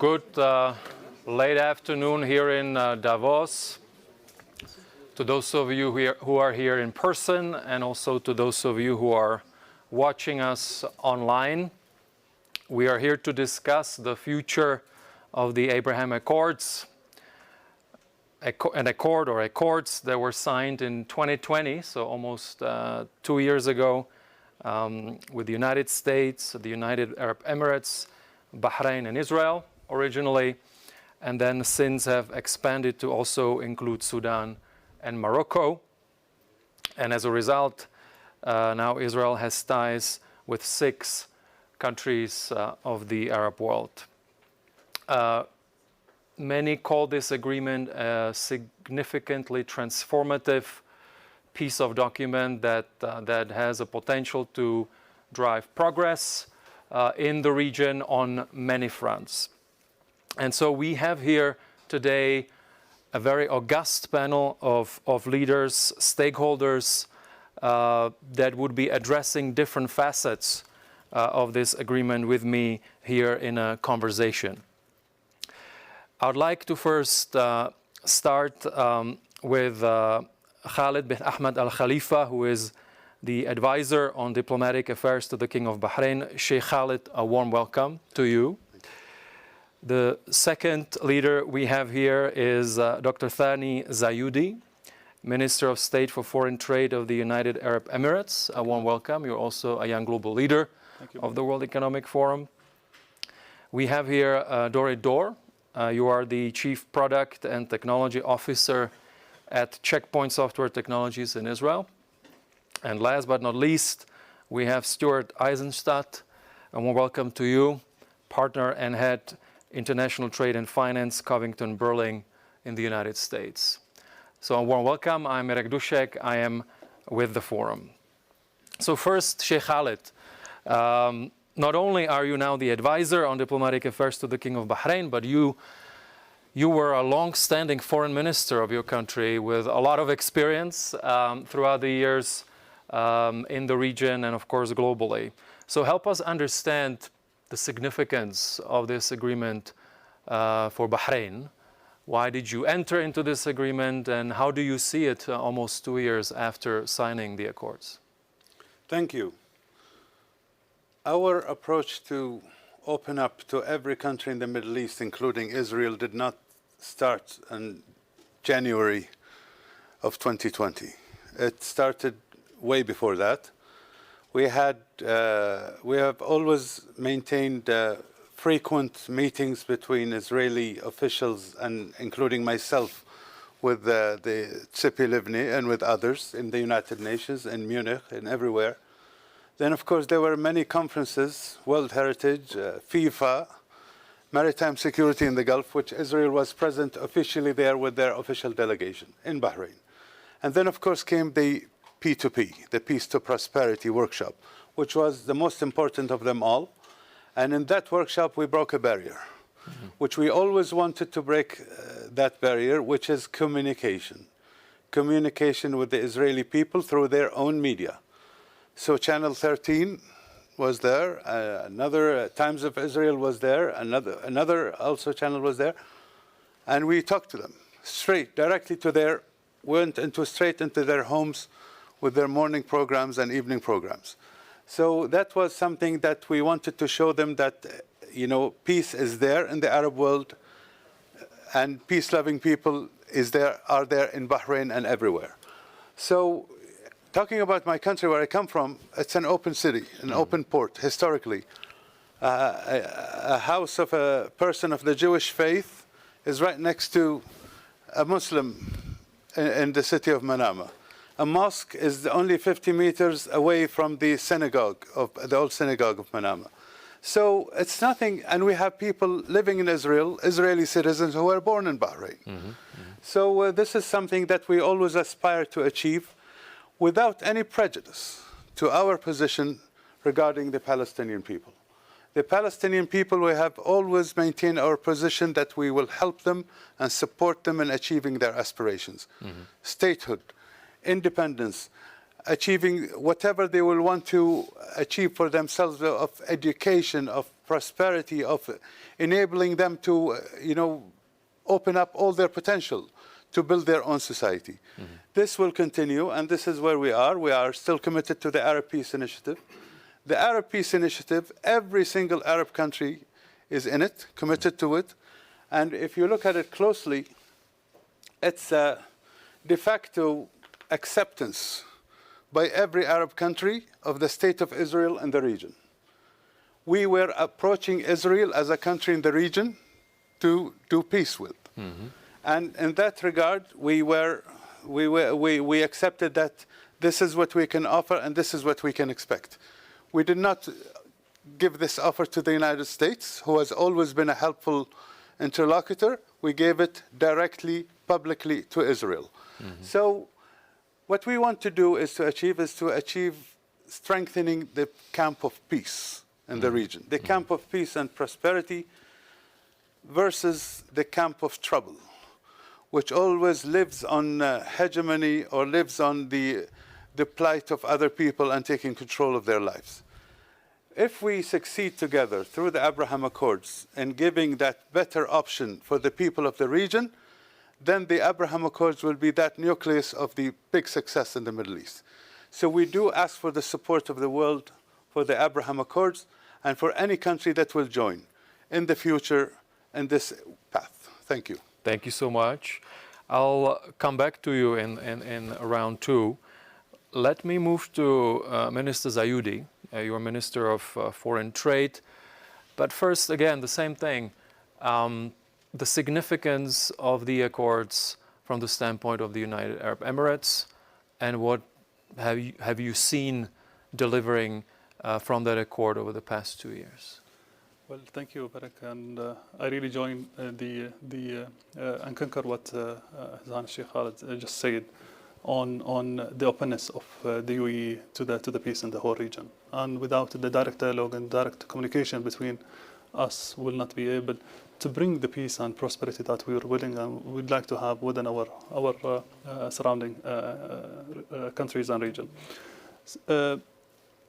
Good late afternoon here in Davos. To those of you who are here in person, and also to those of you who are watching us online. We are here to discuss the future of the Abraham Accords, an accord or accords that were signed in 2020, so almost 2 years ago, with the United States, the United Arab Emirates, Bahrain and Israel originally, and then since have expanded to also include Sudan and Morocco. And as a result, now Israel has ties with 6 countries of the Arab world. Many call this agreement a significantly transformative piece of document that has a potential to drive progress in the region on many fronts. And so we have here today a very august panel of leaders, stakeholders that would be addressing different facets of this agreement with me here in a conversation. I would like to first start with Khalid bin Ahmed Al Khalifa, who is the advisor on diplomatic affairs to the King of Bahrain. Sheikh Khalid, a warm welcome to you. The second leader we have here is Dr. Thani Zayudi, Minister of State for Foreign Trade of the United Arab Emirates. A warm welcome. You're also a young global leader of the World Economic Forum. We have here Dorit Dor. You are the Chief Product and Technology Officer at Checkpoint Software Technologies in Israel. And last but not least, we have Stuart Eisenstadt. A warm welcome to you, partner and head International Trade and Finance, Covington Burling in the United States. So a warm welcome. I'm Mirek Dušek. I am with the forum. So first, Sheikh Khalid, not only are you now the advisor on diplomatic affairs to the King of Bahrain, but you were a long-standing foreign minister of your country with a lot of experience throughout the years in the region and, of course, globally. So help us understand the significance of this agreement for Bahrain. Why did you enter into this agreement, and how do you see it almost 2 years after signing the accords? Thank you. Our approach to open up to every country in the Middle East, including Israel, did not start in January of 2020. It started way before that. We have always maintained frequent meetings between Israeli officials, and including myself, with the Tzipi Livni and with others in the United Nations, in Munich, and everywhere. Then, of course, there were many conferences, World Heritage, FIFA, Maritime Security in the Gulf, which Israel was present officially there with their official delegation in Bahrain. And then, of course, came the P2P, the Peace to Prosperity workshop, which was the most important of them all. And in that workshop, we broke a barrier, which we always wanted to break that barrier, which is communication. Communication with the Israeli people through their own media. So Channel 13 was there, another Times of Israel was there, another also channel was there. And we talked to them straight into their homes with their morning programs and evening programs. So that was something that we wanted to show them that, peace is there in the Arab world, and peace-loving people are there in Bahrain and everywhere. So talking about my country, where I come from, it's an open city, an open port, historically. A house of a person of the Jewish faith is right next to a Muslim in the city of Manama. A mosque is only 50 meters away from the old synagogue of Manama. So it's nothing, and we have people living in Israel, Israeli citizens who were born in Bahrain. So this is something that we always aspire to achieve without any prejudice to our position regarding the Palestinian people. The Palestinian people, we have always maintained our position that we will help them and support them in achieving their aspirations. Statehood, independence, achieving whatever they will want to achieve for themselves, of education, of prosperity, of enabling them to, open up all their potential to build their own society. This will continue, and this is where we are. We are still committed to the Arab Peace Initiative. The Arab Peace Initiative, every single Arab country is in it, committed to it. And if you look at it closely, it's a de facto acceptance by every Arab country of the state of Israel in the region. We were approaching Israel as a country in the region to do peace with. And in that regard, we accepted that this is what we can offer and this is what we can expect. We did not give this offer to the United States, who has always been a helpful interlocutor. We gave it directly, publicly to Israel. So what we want to do is to achieve strengthening the camp of peace in the region, the camp of peace and prosperity versus the camp of trouble, which always lives on hegemony or lives on the plight of other people and taking control of their lives. If we succeed together through the Abraham Accords in giving that better option for the people of the region, then the Abraham Accords will be that nucleus of the big success in the Middle East. So we do ask for the support of the world for the Abraham Accords and for any country that will join in the future in this path. Thank you. Thank you so much. I'll come back to you in round two. Let me move to Minister Zayudi. You're Minister of Foreign Trade. But first, again, the same thing. The significance of the accords from the standpoint of the United Arab Emirates, and what have you seen delivering from that accord over the past 2 years? Well, thank you, Barak, and I really join and concur what Hazan Sheikh Khalid just said on the openness of the UAE to the peace in the whole region. And without the direct dialogue and direct communication between us, will not be able to bring the peace and prosperity that we are willing and would like to have within our surrounding countries and region.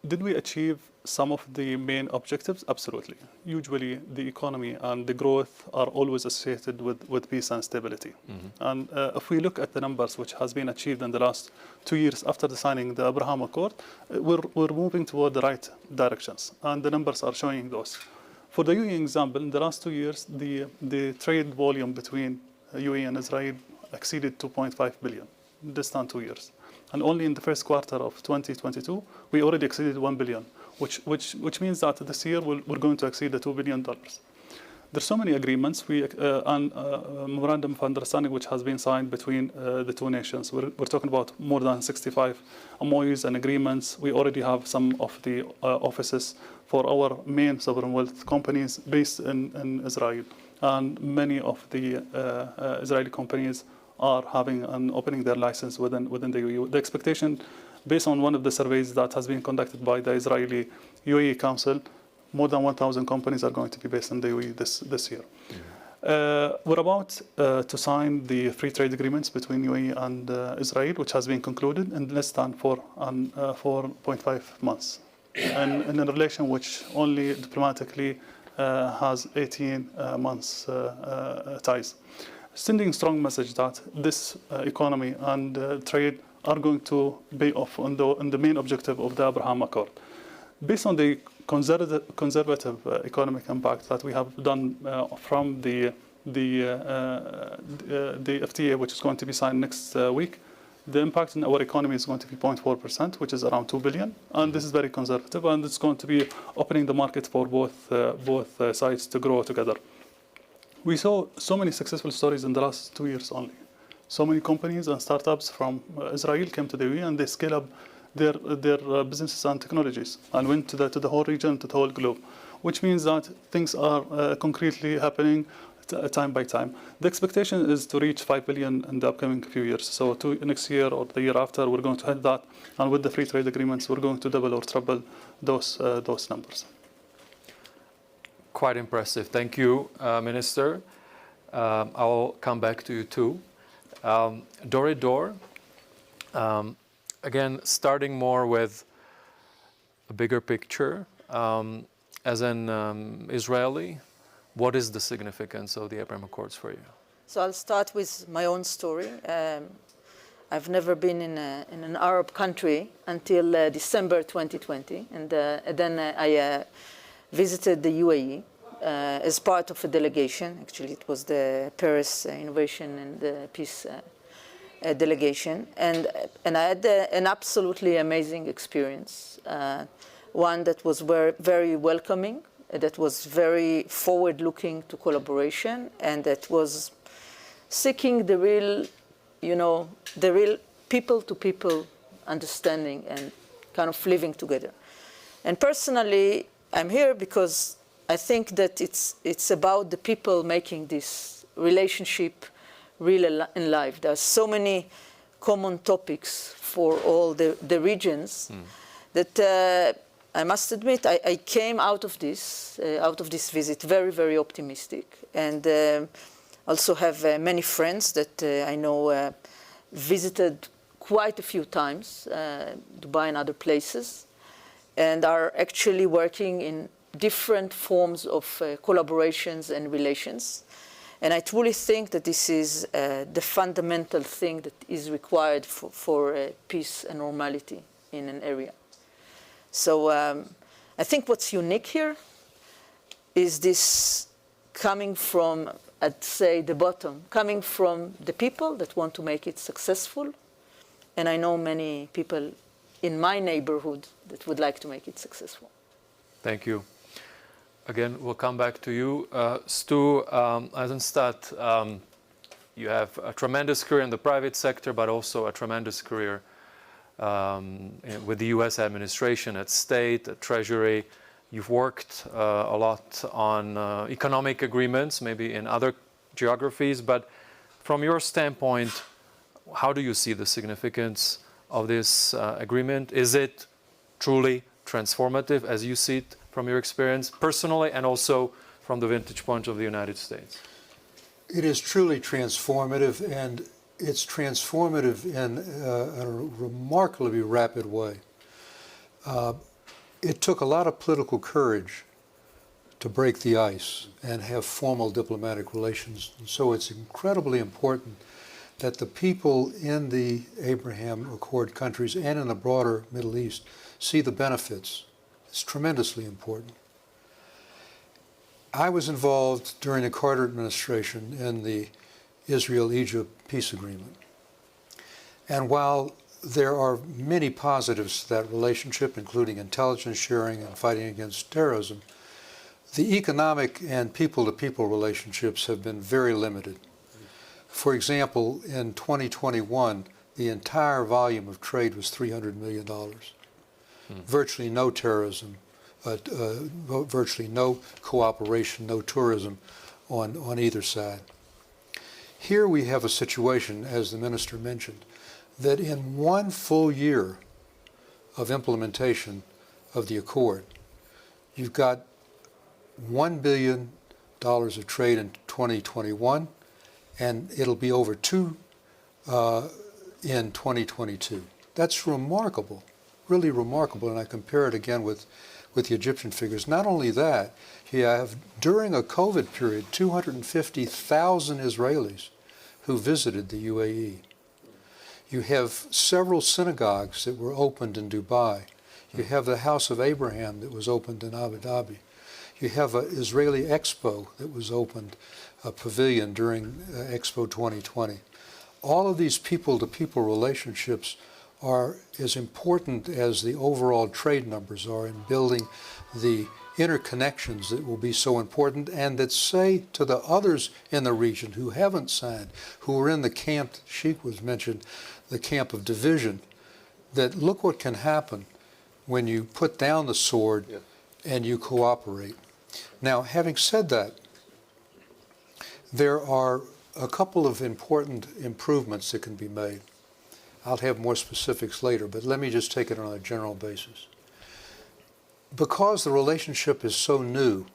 Did we achieve some of the main objectives? Absolutely. Usually the economy and the growth are always associated with peace and stability. And if we look at the numbers which has been achieved in the last 2 years after the signing the Abraham Accord, we're moving toward the right directions, and the numbers are showing those. For the UAE example, in the last 2 years, the trade volume between UAE and Israel exceeded 2.5 billion in this 2 years. And only in the first quarter of 2022, we already exceeded 1 billion, which means that this year we're going to exceed the $2 billion. There's so many agreements and memorandum of understanding which has been signed between the two nations. We're talking about more than 65 MOUs and agreements. We already have some of the offices for our main sovereign wealth companies based in Israel. And many of the Israeli companies are having and opening their license within the UAE. The expectation, based on one of the surveys that has been conducted by the Israeli UAE Council, more than 1,000 companies are going to be based in the UAE this year. We're about to sign the free trade agreements between UAE and Israel, which has been concluded in less than 4.5 months. And in a relation which only diplomatically has 18 months ties. Sending strong message that this economy and trade are going to pay off on the main objective of the Abraham Accord. Based on the conservative economic impact that we have done from the FTA, which is going to be signed next week, the impact in our economy is going to be 0.4%, which is around 2 billion. And this is very conservative, and it's going to be opening the market for both sides to grow together. We saw so many successful stories in the last 2 years only. So many companies and startups from Israel came to the UAE and they scale up their businesses and technologies and went to the whole region, to the whole globe, which means that things are concretely happening time by time. The expectation is to reach 5 billion in the upcoming few years. So next year or the year after, we're going to hit that. And with the free trade agreements, we're going to double or triple those numbers. Quite impressive. Thank you, Minister. I'll come back to you too. Door, again, starting more with a bigger picture. as an Israeli, what is the significance of the Abraham Accords for you? So I'll start with my own story. I've never been in an Arab country until December 2020, and then I visited the UAE as part of a delegation. Actually, it was the Paris Innovation and Peace delegation, and I had an absolutely amazing experience. One that was very welcoming, that was very forward-looking to collaboration, and that was seeking the real, the real people-to-people understanding and kind of living together. And personally, I'm here because I think that it's about the people making this relationship real in life. There are so many common topics for all the regions that I must admit I came out of this visit very optimistic, and also have many friends that I know visited quite a few times Dubai and other places, and are actually working in different forms of collaborations and relations. And I truly think that this is the fundamental thing that is required for peace and normality in an area. So I think what's unique here is this coming from, I'd say, the bottom, coming from the people that want to make it successful. And I know many people in my neighborhood that would like to make it successful. Thank you. Again, we'll come back to you. Stu Eisenstadt, you have a tremendous career in the private sector, but also a tremendous career with the U.S. administration, at State, at Treasury. You've worked a lot on economic agreements, maybe in other geographies, but from your standpoint, how do you see the significance of this agreement? Is it truly transformative as you see it from your experience personally and also from the vantage point of the United States? It is truly transformative, and it's transformative in a remarkably rapid way. It took a lot of political courage to break the ice and have formal diplomatic relations. And so it's incredibly important that the people in the Abraham Accord countries and in the broader Middle East see the benefits. It's tremendously important. I was involved during the Carter administration in the Israel-Egypt peace agreement. And while there are many positives to that relationship, including intelligence sharing and fighting against terrorism, the economic and people-to-people relationships have been very limited. For example, in 2021, the entire volume of trade was $300 million. Virtually no terrorism, virtually no cooperation, no tourism on either side. Here we have a situation, as the minister mentioned, that in one full year of implementation of the accord, you've got $1 billion of trade in 2021, and it'll be over $2 in 2022. That's remarkable, really remarkable, and I compare it again with the Egyptian figures. Not only that, you have, during a COVID period, 250,000 Israelis who visited the UAE. You have several synagogues that were opened in Dubai. You have the House of Abraham that was opened in Abu Dhabi. You have an Israeli Expo that was opened, a pavilion during Expo 2020. All of these people-to-people relationships are as important as the overall trade numbers are in building the interconnections that will be so important, and that say to the others in the region who haven't signed, who are in the camp, Sheikh was mentioned, the camp of division, that look what can happen when you put down the sword and you cooperate. Now, having said that, there are a couple of important improvements that can be made. I'll have more specifics later, but let me just take it on a general basis. Because the relationship is so new,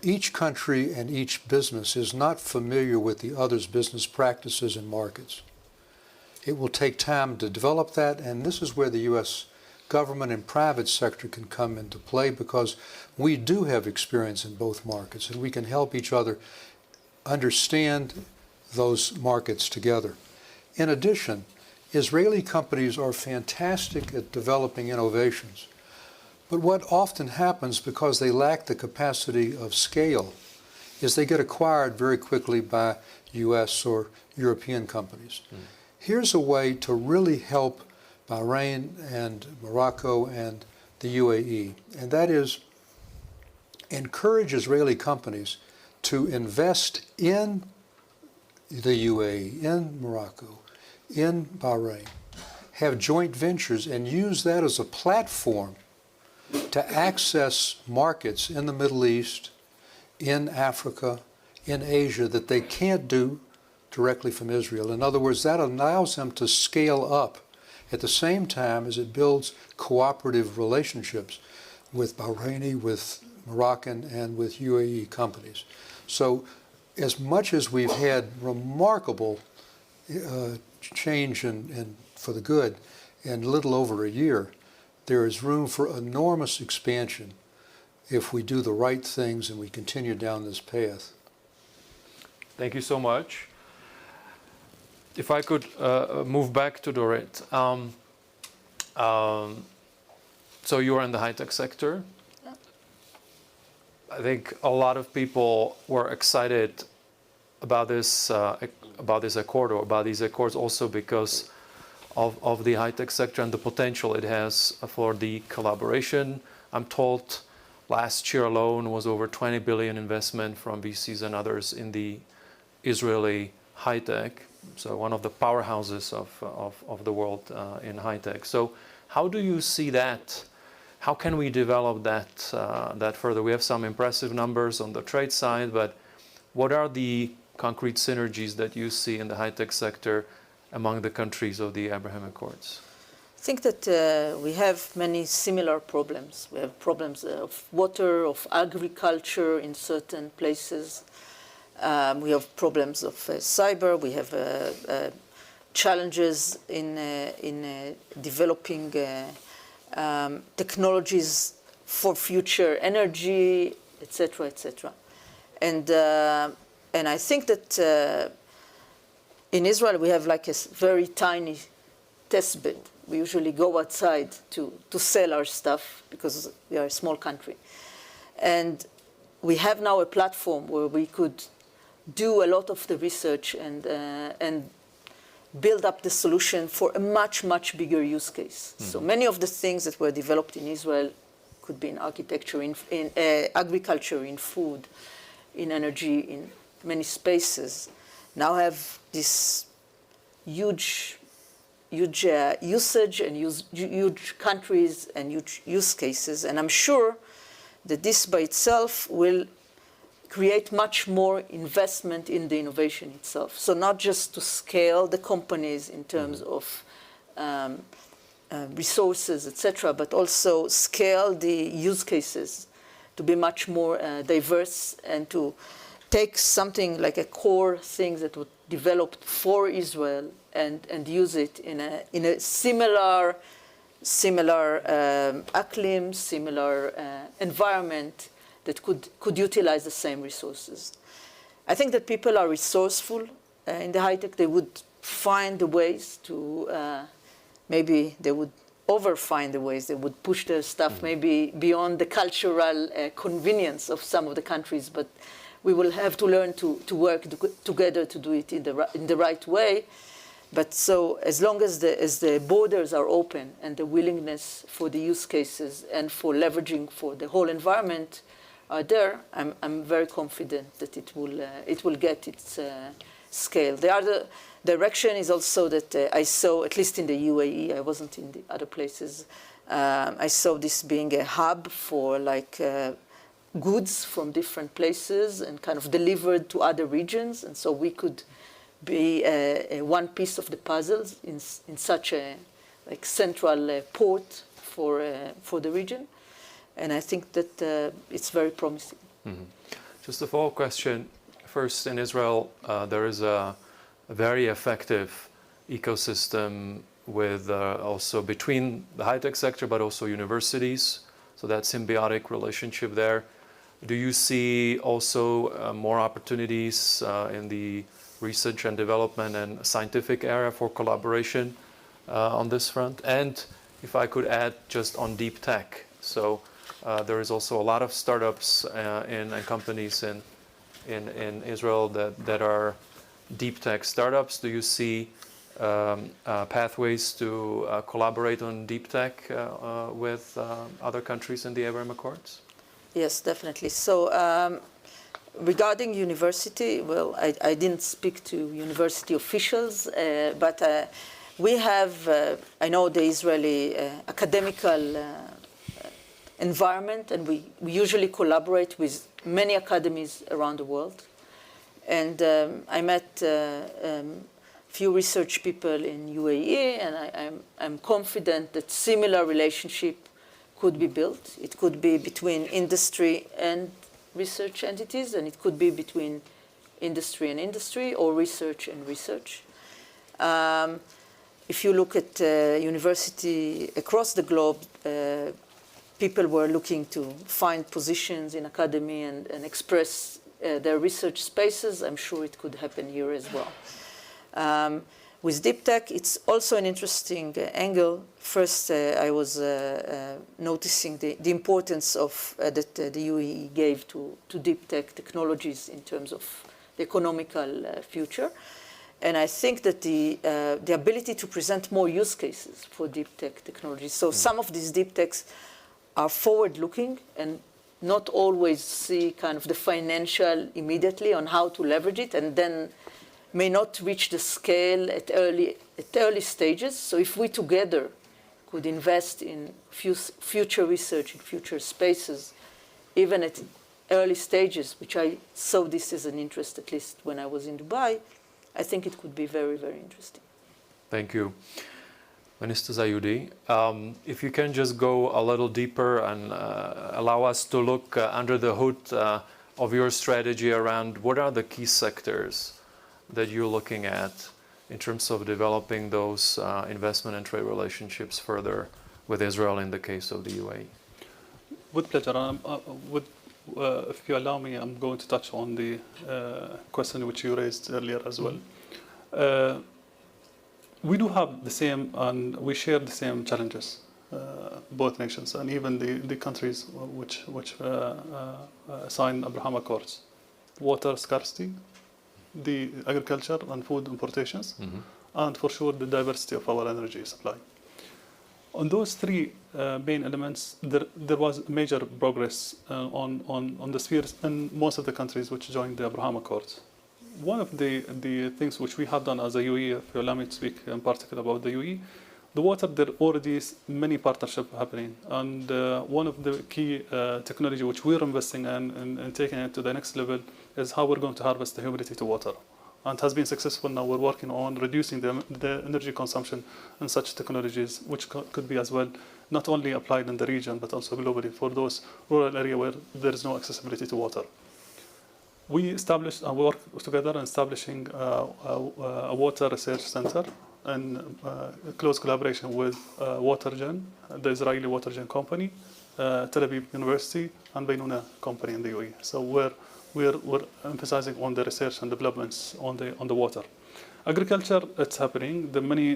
each country and each business is not familiar with the other's business practices and markets. It will take time to develop that, and this is where the U.S. government and private sector can come into play because we do have experience in both markets and we can help each other understand those markets together. In addition, Israeli companies are fantastic at developing innovations. But what often happens because they lack the capacity of scale is they get acquired very quickly by US or European companies. Here's a way to really help Bahrain and Morocco and the UAE, and that is encourage Israeli companies to invest in the UAE, in Morocco, in Bahrain, have joint ventures and use that as a platform to access markets in the Middle East, in Africa, in Asia that they can't do directly from Israel. In other words, that allows them to scale up at the same time as it builds cooperative relationships with Bahraini, with Moroccan, and with UAE companies. So as much as we've had remarkable change for the good in little over a year, there is room for enormous expansion if we do the right things and we continue down this path. Thank you so much. If I could move back to Dorit. So you are in the high-tech sector. Yeah. I think a lot of people were excited about this accord or about these accords also because of the high-tech sector and the potential it has for the collaboration. I'm told last year alone was over 20 billion investment from VCs and others in the Israeli high-tech, so one of the powerhouses of the world in high-tech. So how do you see that? How can we develop that further? We have some impressive numbers on the trade side, but what are the concrete synergies that you see in the high-tech sector among the countries of the Abraham Accords? I think that we have many similar problems. We have problems of water, of agriculture in certain places. We have problems of cyber. We have challenges in developing technologies for future energy, etc., etc. And I think that in Israel we have like a very tiny test bed. We usually go outside to sell our stuff because we are a small country. And we have now a platform where we could do a lot of the research and build up the solution for a much, much bigger use case. Mm-hmm. So many of the things that were developed in Israel could be in architecture, in agriculture, in food, in energy, in many spaces, now have this huge usage and huge countries and huge use cases. And I'm sure that this by itself will create much more investment in the innovation itself. So not just to scale the companies in terms of resources, etc., but also scale the use cases to be much more diverse and to take something like a core thing that was developed for Israel and use it in a similar acclim, similar environment that could utilize the same resources. I think that people are resourceful in the high tech. They would find the ways to, maybe they would over-find the ways. They would push their stuff maybe beyond the cultural convenience of some of the countries, but we will have to learn to work together to do it in the right way. But so as long as the borders are open and the willingness for the use cases and for leveraging for the whole environment are there, I'm very confident that it will get its scale. The other direction is also that I saw, at least in the UAE, I wasn't in the other places, I saw this being a hub for like goods from different places and kind of delivered to other regions, and so we could be one piece of the puzzles in such a like central port for the region, and I think that it's very promising. Mm-hmm. Just a follow-up question. First, in Israel, there is a very effective ecosystem also between the high-tech sector, but also universities. So that symbiotic relationship there. Do you see also more opportunities in the research and development and scientific area for collaboration on this front? And if I could add just on deep tech. So there is also a lot of startups and companies in Israel that are deep tech startups. Do you see pathways to collaborate on deep tech with other countries in the Abraham Accords? Yes, definitely. So regarding university, well, I didn't speak to university officials, but we have, I know the Israeli academical environment, and we usually collaborate with many academies around the world. And I met few research people in UAE, and I'm confident that similar relationship could be built. It could be between industry and research entities, and it could be between industry and industry, or research and research. If you look at university across the globe, people were looking to find positions in academy and express their research spaces. I'm sure it could happen here as well. With deep tech, it's also an interesting angle. First, I was noticing the importance of that the UAE gave to deep tech technologies in terms of the economical future. And I think that the ability to present more use cases for deep tech technologies. So some of these deep techs are forward-looking and not always see kind of the financial immediately on how to leverage it, and then may not reach the scale at early stages. So if we together could invest in future research in future spaces, even at early stages, which I saw this as an interest, at least when I was in Dubai, I think it could be very, very interesting. Thank you. Minister Zayudi, if you can just go a little deeper and allow us to look under the hood of your strategy around what are the key sectors that you're looking at in terms of developing those investment and trade relationships further with Israel in the case of the UAE? With pleasure. If you allow me, I'm going to touch on the question which you raised earlier as well. We do have the same, and we share the same challenges, both nations, and even the countries which signed Abraham Accords. Water scarcity, the agriculture and food importations, and for sure the diversity of our energy supply. On those three main elements, there was major progress on the spheres in most of the countries which joined the Abraham Accords. One of the things which we have done as a UAE, if you allow me to speak in particular about the UAE, the water, there already is many partnerships happening. And one of the key technology which we're investing in and taking it to the next level is how we're going to harvest the humidity to water. And it has been successful. Now we're working on reducing the energy consumption in such technologies, which could be as well not only applied in the region, but also globally for those rural areas where there is no accessibility to water. We established and work together in establishing a water research center in close collaboration with WaterGen, the Israeli WaterGen company, Tel Aviv University, and Baynuna company in the UAE. So we're emphasizing on the research and developments on the water. Agriculture, it's happening. The many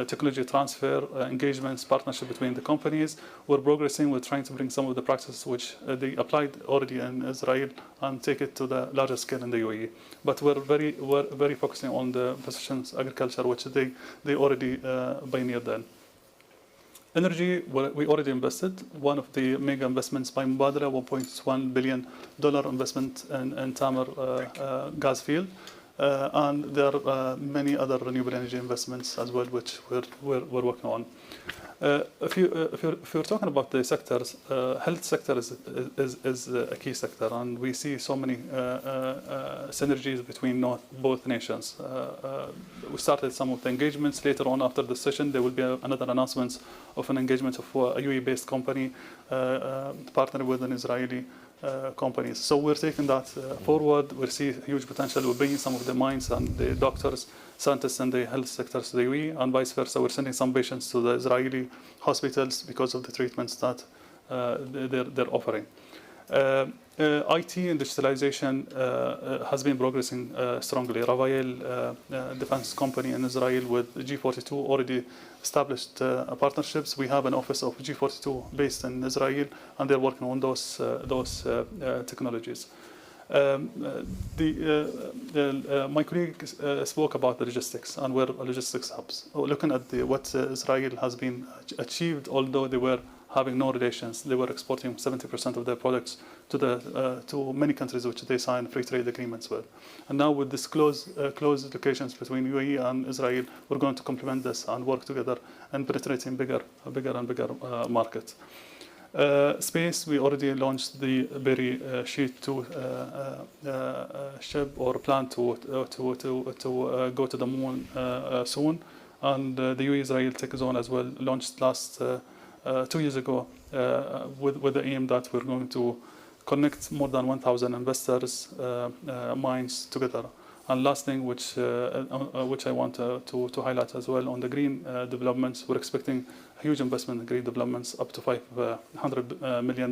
technology transfer, engagements, partnership between the companies. We're progressing. We're trying to bring some of the practices which they applied already in Israel and take it to the larger scale in the UAE. But we're very focusing on the precision agriculture, which they already pioneered then. Energy, we already invested. One of the mega investments by Mubadala, $1.1 billion investment in Tamar gas field. And there are many other renewable energy investments as well, which we're working on. If you're talking about the sectors, health sector is a key sector, and we see so many synergies between both nations. We started some of the engagements. Later on, after the session, there will be another announcement of an engagement of a UAE-based company partnered with an Israeli companies. So we're taking that forward. We see huge potential. We're bringing some of the minds and the doctors, scientists in the health sector to the UAE, and vice versa. We're sending some patients to the Israeli hospitals because of the treatments that they're offering. IT and digitalization has been progressing strongly. Rafael, defense company in Israel with G42, already established partnerships. We have an office of G42 based in Israel, and they're working on those technologies. My colleague spoke about the logistics and we're logistics hubs. Looking at what Israel has been achieved, although they were having no relations, they were exporting 70% of their products to many countries which they signed free trade agreements with. And now with this close locations between UAE and Israel, we're going to complement this and work together and penetrating bigger and bigger markets. Space, we already launched the Berry Sheet 2 ship or plan to go to the moon soon. And the UAE-Israel Tech Zone as well launched last 2 years ago with the aim that we're going to connect more than 1,000 investors' minds together. And last thing, which I want to highlight as well, on the green developments, we're expecting huge investment in green developments, up to $500 million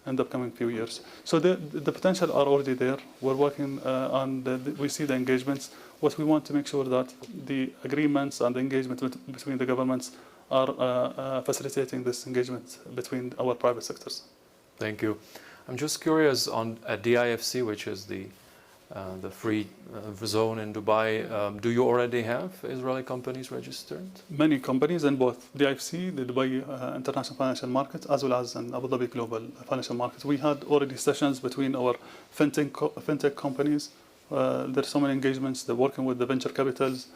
in the upcoming few years. So the potential are already there. We're working on we see the engagements. What we want to make sure that the agreements and the engagement between the governments are facilitating this engagement between our private sectors. Thank you. I'm just curious on DIFC, which is the free zone in Dubai. Do you already have Israeli companies registered? Many companies in both DIFC, the Dubai International Financial Market, as well as in Abu Dhabi Global Financial Market. We had already sessions between our fintech companies. There's so many engagements. They're working with the venture capitals.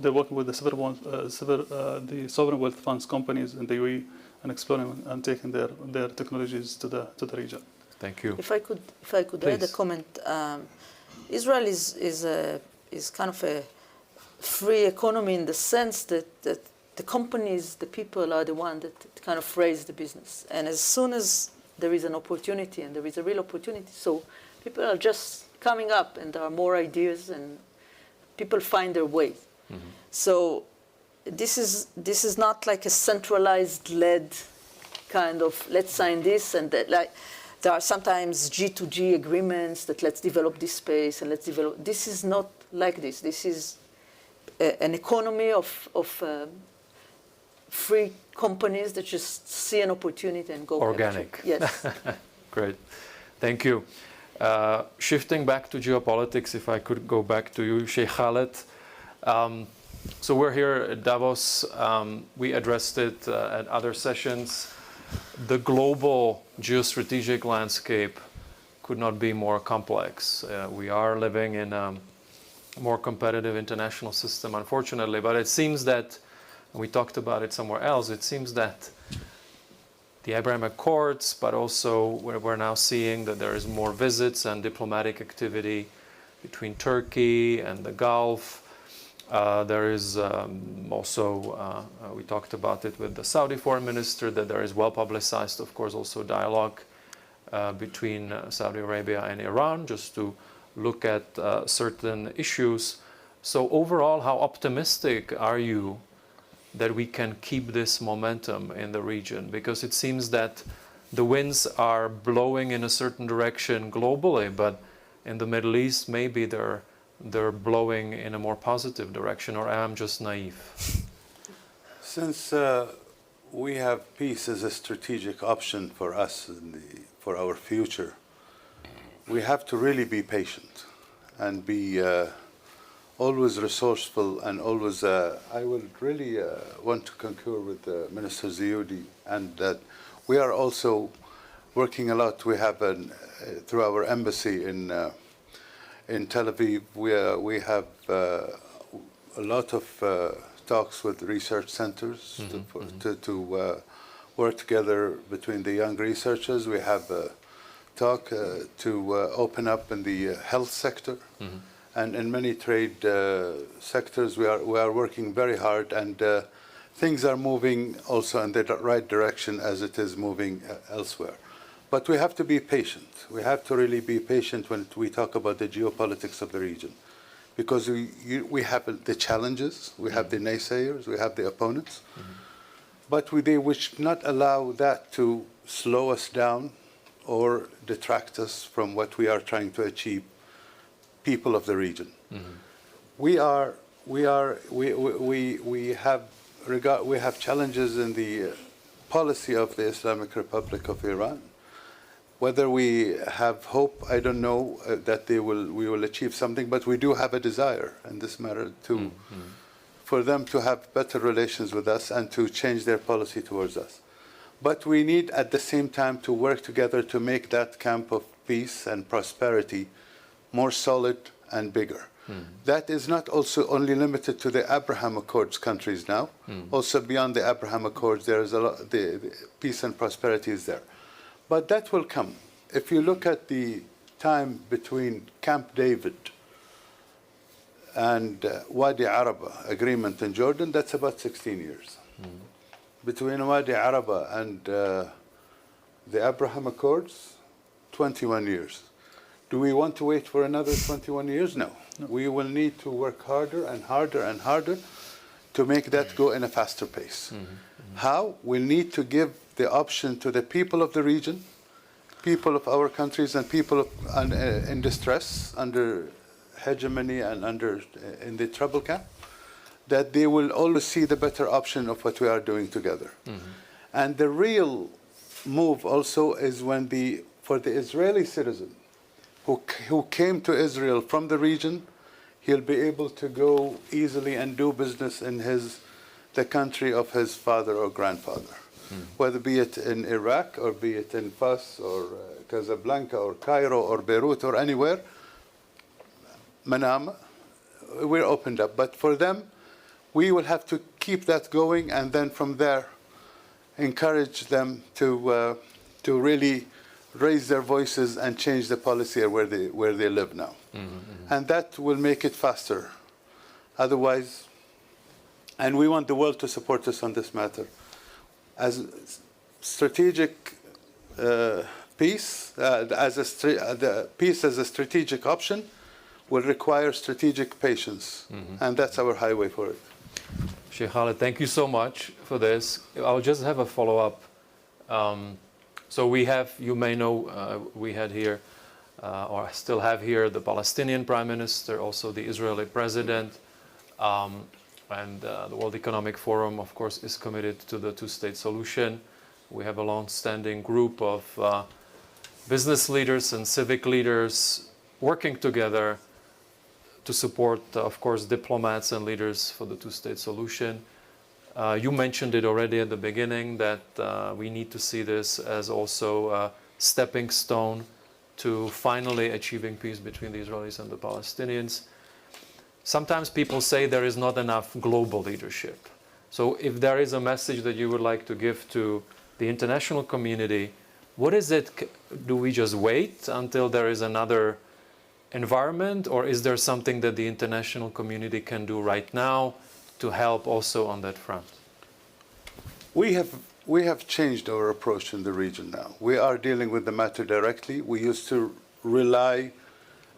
They're working with the sovereign wealth funds companies in the UAE and exploring and taking their technologies to the region. Thank you. If I could add a comment. Israel is kind of a free economy in the sense that the companies, the people are the ones that kind of raise the business. And as soon as there is an opportunity, and there is a real opportunity, so people are just coming up and there are more ideas and people find their way. Mm-hmm. So this is not like a centralized led kind of let's sign this and that. Like, there are sometimes G2G agreements that let's develop this space and let's develop. This is not like this. This is an economy of free companies that just see an opportunity and go. Organic. Yes. Great. Thank you. Shifting back to geopolitics, if I could go back to you, Sheikh Khaled. So we're here at Davos. We addressed it at other sessions. The global geostrategic landscape could not be more complex. We are living in a more competitive international system, unfortunately, but it seems that, and we talked about it somewhere else, it seems that the Abraham Accords, but also we're now seeing that there is more visits and diplomatic activity between Turkey and the Gulf. There is also, we talked about it with the Saudi foreign minister, that there is well-publicized, of course, also dialogue between Saudi Arabia and Iran, just to look at certain issues. So overall, how optimistic are you that we can keep this momentum in the region? Because it seems that the winds are blowing in a certain direction globally, but in the Middle East, maybe they're blowing in a more positive direction, or I'm just naive? Since we have peace as a strategic option for us for our future, we have to really be patient and be always resourceful and always. I would really want to concur with Minister Ziyudi, and that we are also working a lot. We have through our embassy in Tel Aviv, we have a lot of talks with research centers to work together between the young researchers. We have a talk to open up in the health sector, and in many trade sectors. We are working very hard, and things are moving also in the right direction as it is moving elsewhere. But we have to be patient. We have to really be patient when we talk about the geopolitics of the region. because we have the challenges, we have the naysayers, we have the opponents, but they should not allow that to slow us down or detract us from what we are trying to achieve, people of the region. We have challenges in the policy of the Islamic Republic of Iran. Whether we have hope, I don't know that we will achieve something, but we do have a desire in this matter for them to have better relations with us and to change their policy towards us. But we need at the same time to work together to make that camp of peace and prosperity more solid and bigger. That is not also only limited to the Abraham Accords countries now. Also beyond the Abraham Accords, there is a lot, the peace and prosperity is there. But that will come. If you look at the time between Camp David and Wadi Araba agreement in Jordan, that's about 16 years. Between Wadi Araba and the Abraham Accords, 21 years. Do we want to wait for another 21 years? No. We will need to work harder and harder and harder to make that go in a faster pace. How? We'll need to give the option to the people of the region, people of our countries, and people in distress, under hegemony and in the trouble camp, that they will always see the better option of what we are doing together. And the real move also is when for the Israeli citizen who came to Israel from the region, he'll be able to go easily and do business in the country of his father or grandfather. Whether be it in Iraq or be it in Fas or Casablanca or Cairo or Beirut or anywhere, Manama, we're opened up. But for them, we will have to keep that going, and then from there, encourage them to really raise their voices and change the policy where they live now. And that will make it faster. Otherwise, and we want the world to support us on this matter. As strategic peace, the peace as a strategic option will require strategic patience, and that's our highway for it. Sheikh Khalid, thank you so much for this. I'll just have a follow-up. So we have, you may know, we had here, or still have here, the Palestinian Prime Minister, also the Israeli President, and the World Economic Forum, of course, is committed to the two-state solution. We have a long-standing group of business leaders and civic leaders working together to support, of course, diplomats and leaders for the two-state solution. You mentioned it already at the beginning that we need to see this as also a stepping stone to finally achieving peace between the Israelis and the Palestinians. Sometimes people say there is not enough global leadership. So if there is a message that you would like to give to the international community, what is it? Do we just wait until there is another environment, or is there something that the international community can do right now to help also on that front? We have changed our approach in the region now. We are dealing with the matter directly. We used to rely,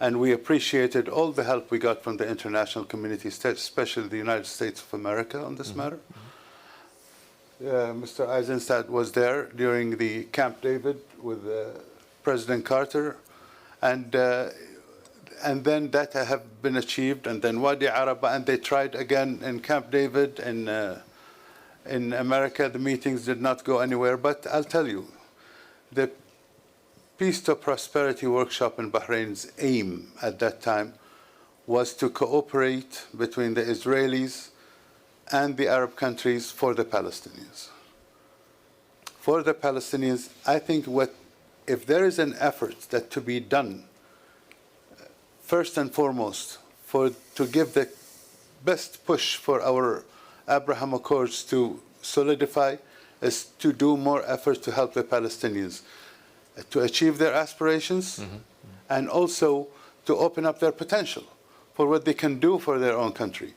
and we appreciated all the help we got from the international community, especially the United States of America on this matter. Mr. Eisenstadt was there during the Camp David with President Carter, and then that have been achieved, and then Wadi Araba, and they tried again in Camp David in America. The meetings did not go anywhere, but I'll tell you, the Peace to Prosperity workshop in Bahrain's aim at that time was to cooperate between the Israelis and the Arab countries for the Palestinians. For the Palestinians, I think if there is an effort that to be done, first and foremost, to give the best push for our Abraham Accords to solidify, is to do more effort to help the Palestinians to achieve their aspirations, and also to open up their potential for what they can do for their own country.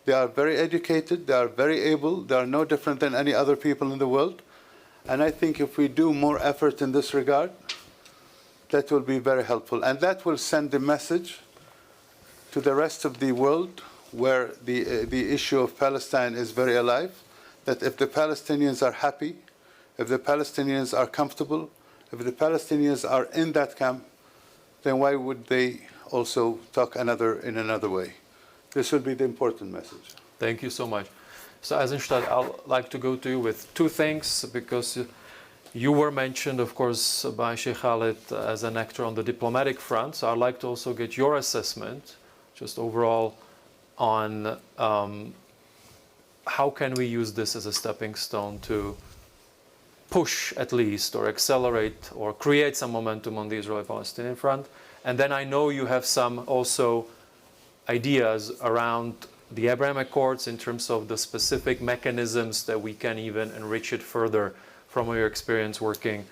They are very educated, they are very able, they are no different than any other people in the world. And I think if we do more effort in this regard, that will be very helpful. And that will send a message to the rest of the world, where the issue of Palestine is very alive, that if the Palestinians are happy, if the Palestinians are comfortable, if the Palestinians are in that camp, then why would they also talk in another way? This would be the important message. Thank you so much. So Eisenstadt, I'd like to go to you with two things, because you were mentioned, of course, by Sheikh Khalid as an actor on the diplomatic front. So I'd like to also get your assessment, just overall, on how can we use this as a stepping stone to push at least, or accelerate, or create some momentum on the Israeli-Palestinian front. And then I know you have some also ideas around the Abraham Accords in terms of the specific mechanisms that we can even enrich it further from your experience working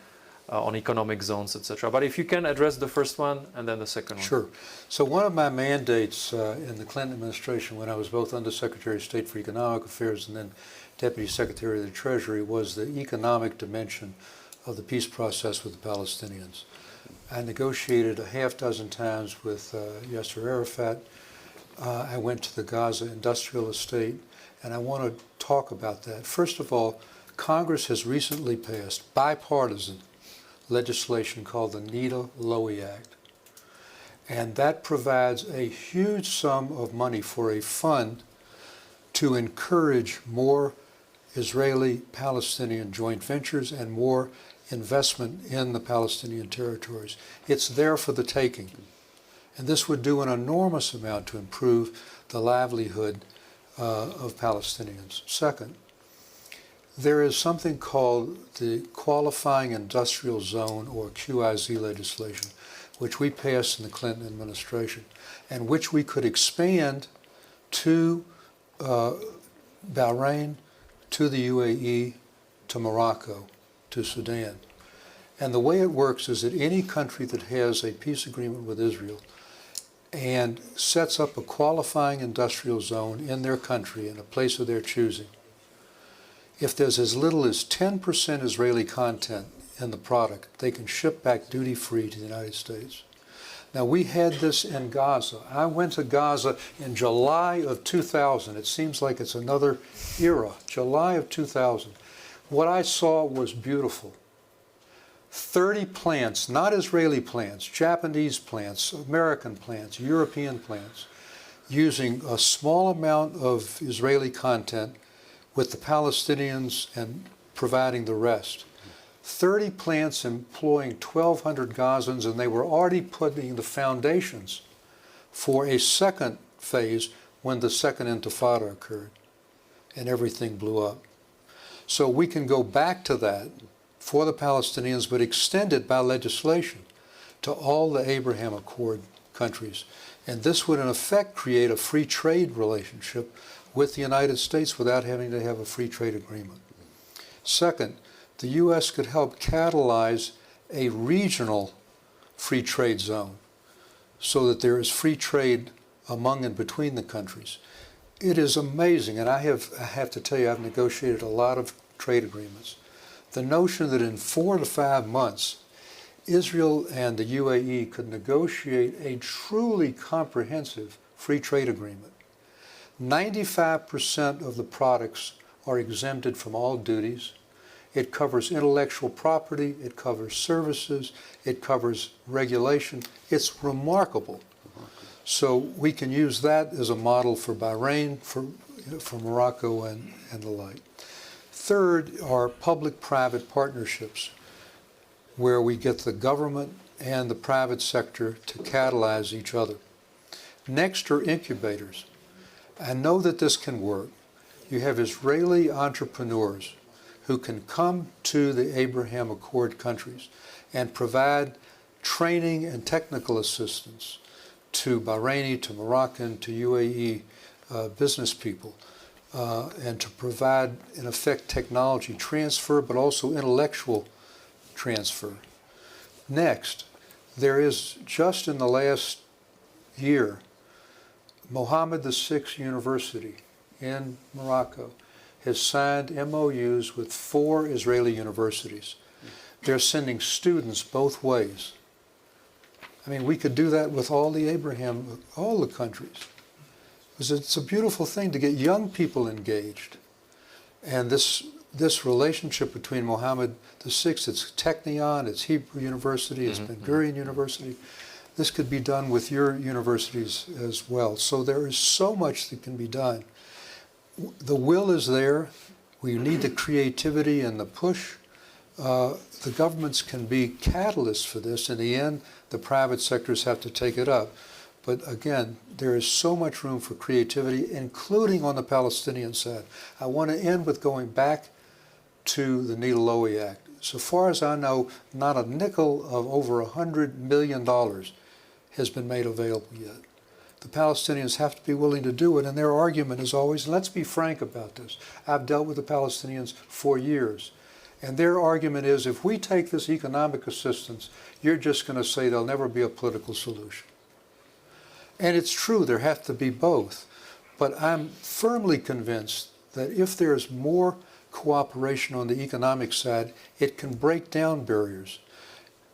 on economic zones, etc. But if you can address the first one and then the second one. Sure. So one of my mandates in the Clinton administration, when I was both Undersecretary of State for Economic Affairs and then Deputy Secretary of the Treasury, was the economic dimension of the peace process with the Palestinians. I negotiated a half dozen times with Yasser Arafat. I went to the Gaza industrial estate, and I want to talk about that. First of all, Congress has recently passed bipartisan legislation called the Nita-Lowey Act, and that provides a huge sum of money for a fund to encourage more Israeli-Palestinian joint ventures and more investment in the Palestinian territories. It's there for the taking. And this would do an enormous amount to improve the livelihood of Palestinians. Second, there is something called the Qualifying Industrial Zone, or QIZ legislation, which we passed in the Clinton administration, and which we could expand to Bahrain, to the UAE, to Morocco, to Sudan. And the way it works is that any country that has a peace agreement with Israel and sets up a qualifying industrial zone in their country, in a place of their choosing, if there's as little as 10% Israeli content in the product, they can ship back duty-free to the United States. Now, we had this in Gaza. I went to Gaza in July of 2000. It seems like it's another era, July of 2000. What I saw was beautiful. 30 plants, not Israeli plants, Japanese plants, American plants, European plants, using a small amount of Israeli content with the Palestinians and providing the rest. 30 plants employing 1,200 Gazans, and they were already putting the foundations for a second phase when the second Intifada occurred and everything blew up. So we can go back to that for the Palestinians, but extend it by legislation to all the Abraham Accord countries. And this would in effect create a free trade relationship with the United States without having to have a free trade agreement. Second, the U.S. could help catalyze a regional free trade zone so that there is free trade among and between the countries. It is amazing, and I have to tell you, I've negotiated a lot of trade agreements. The notion that in 4 to 5 months, Israel and the UAE could negotiate a truly comprehensive free trade agreement. 95% of the products are exempted from all duties. It covers intellectual property, it covers services, it covers regulation. It's remarkable. So we can use that as a model for Bahrain, for Morocco, and the like. Third are public-private partnerships, where we get the government and the private sector to catalyze each other. Next are incubators. I know that this can work. You have Israeli entrepreneurs who can come to the Abraham Accord countries and provide training and technical assistance to Bahraini, to Moroccan, to UAE business people, and to provide, in effect, technology transfer, but also intellectual transfer. Next, there is, just in the last year, Mohammed VI University in Morocco has signed MOUs with 4 Israeli universities. They're sending students both ways. I mean, we could do that with all the countries. Because it's a beautiful thing to get young people engaged. And this relationship between Mohammed VI, it's Technion, it's Hebrew University, it's Ben Gurion University. This could be done with your universities as well. So there is so much that can be done. The will is there. We need the creativity and the push. The governments can be catalysts for this. In the end, the private sectors have to take it up. But again, there is so much room for creativity, including on the Palestinian side. I want to end with going back to the Needle-Lowy Act. So far as I know, not a nickel of over $100 million has been made available yet. The Palestinians have to be willing to do it, and their argument is always, let's be frank about this. I've dealt with the Palestinians for years, and their argument is, if we take this economic assistance, you're just going to say there'll never be a political solution. And it's true, there have to be both. But I'm firmly convinced that if there's more cooperation on the economic side, it can break down barriers.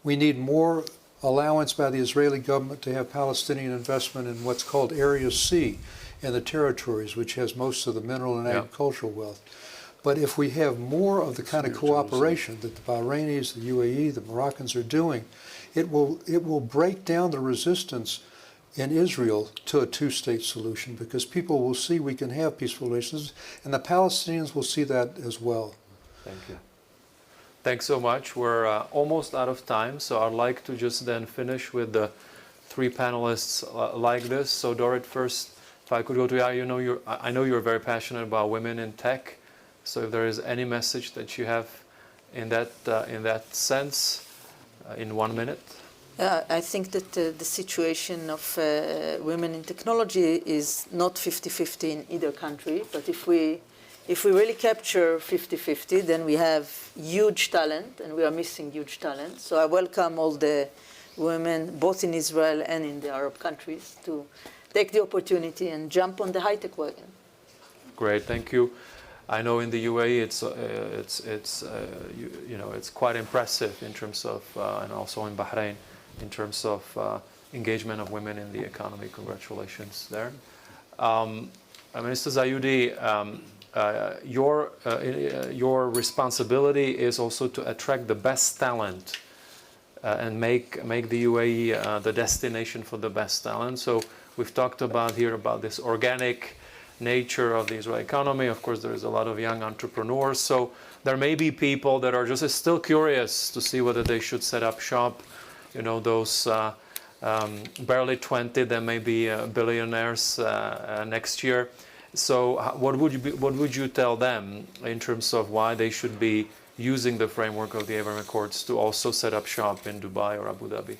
We need more allowance by the Israeli government to have Palestinian investment in what's called Area C in the territories, which has most of the mineral and agricultural wealth. But if we have more of the kind of cooperation that the Bahrainis, the UAE, the Moroccans are doing, it will break down the resistance in Israel to a two-state solution, because people will see we can have peaceful relations, and the Palestinians will see that as well. Thank you. Thanks so much. We're almost out of time, so I'd like to just then finish with the three panelists like this. So Dorit, first, if I could go to you, I know you're very passionate about women in tech. So if there is any message that you have in that sense, in 1 minute. I think that the situation of women in technology is not 50-50 in either country, but if we really capture 50-50, then we have huge talent, and we are missing huge talent. So I welcome all the women, both in Israel and in the Arab countries, to take the opportunity and jump on the high-tech wagon. Great, thank you. I know in the UAE it's quite impressive in terms of, and also in Bahrain, in terms of engagement of women in the economy. Congratulations there. Minister Zayudi, your responsibility is also to attract the best talent and make the UAE the destination for the best talent. So we've talked about this organic nature of the Israeli economy. Of course, there is a lot of young entrepreneurs. So there may be people that are just still curious to see whether they should set up shop. Those barely 20, they may be billionaires next year. So what would you tell them in terms of why they should be using the framework of the Abraham Accords to also set up shop in Dubai or Abu Dhabi?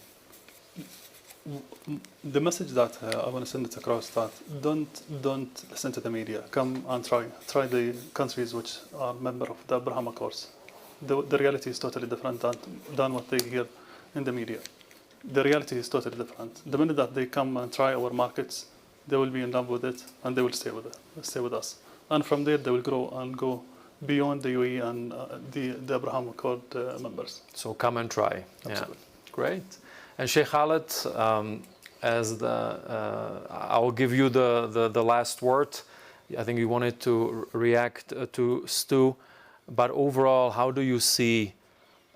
The message that I want to send it across, that don't listen to the media. Come and try the countries which are member of the Abraham Accords. The reality is totally different than what they hear in the media. The reality is totally different. The minute that they come and try our markets, they will be in love with it, and they will stay with us. And from there, they will grow and go beyond the UAE and the Abraham Accord members. So come and try. Absolutely. Yeah. Great. And Sheikh Khaled, I'll give you the last word. I think you wanted to react to Stu, but overall, how do you see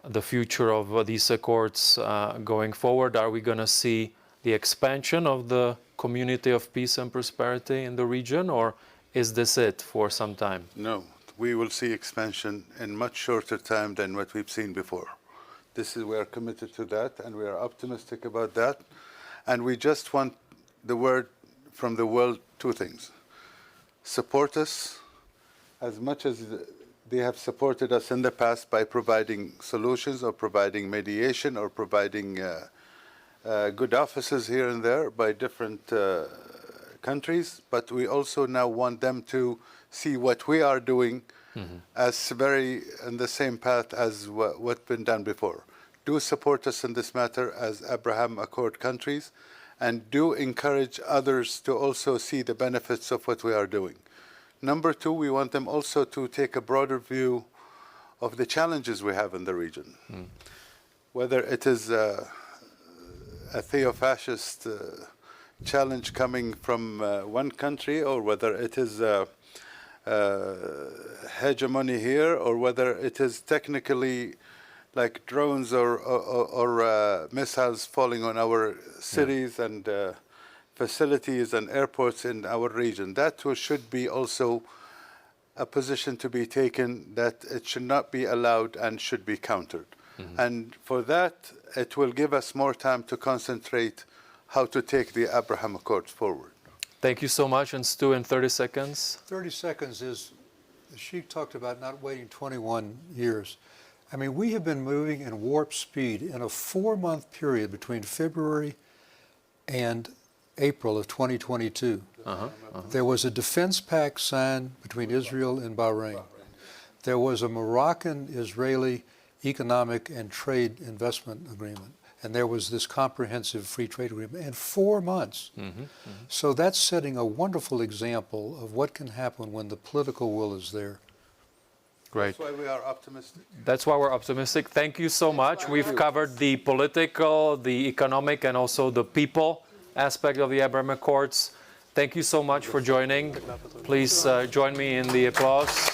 the future of these accords going forward? Are we going to see the expansion of the community of peace and prosperity in the region, or is this it for some time? No, we will see expansion in much shorter time than what we've seen before. We are committed to that, and we are optimistic about that. And we just want the word from the world, two things. Support us as much as they have supported us in the past by providing solutions or providing mediation or providing good offices here and there by different countries. But we also now want them to see what we are doing as very in the same path as what's been done before. Do support us in this matter as Abraham Accord countries, and do encourage others to also see the benefits of what we are doing. Number two, we want them also to take a broader view of the challenges we have in the region. Whether it is a theo-fascist challenge coming from one country, or whether it is hegemony here, or whether it is technically like drones or missiles falling on our cities and facilities and airports in our region. That should be also a position to be taken, that it should not be allowed and should be countered. And for that, it will give us more time to concentrate how to take the Abraham Accords forward. Thank you so much. And Stu, in 30 seconds. 30 seconds is, the Sheikh talked about not waiting 21 years. I mean, we have been moving in warp speed in a 4-month period between February and April of 2022. There was a defense pact signed between Israel and Bahrain. There was a Moroccan-Israeli economic and trade investment agreement. And there was this comprehensive free trade agreement in 4 months. So that's setting a wonderful example of what can happen when the political will is there. Great. That's why we are optimistic. That's why we're optimistic. Thank you so much. We've covered the political, the economic, and also the people aspect of the Abraham Accords. Thank you so much for joining. Please join me in the applause.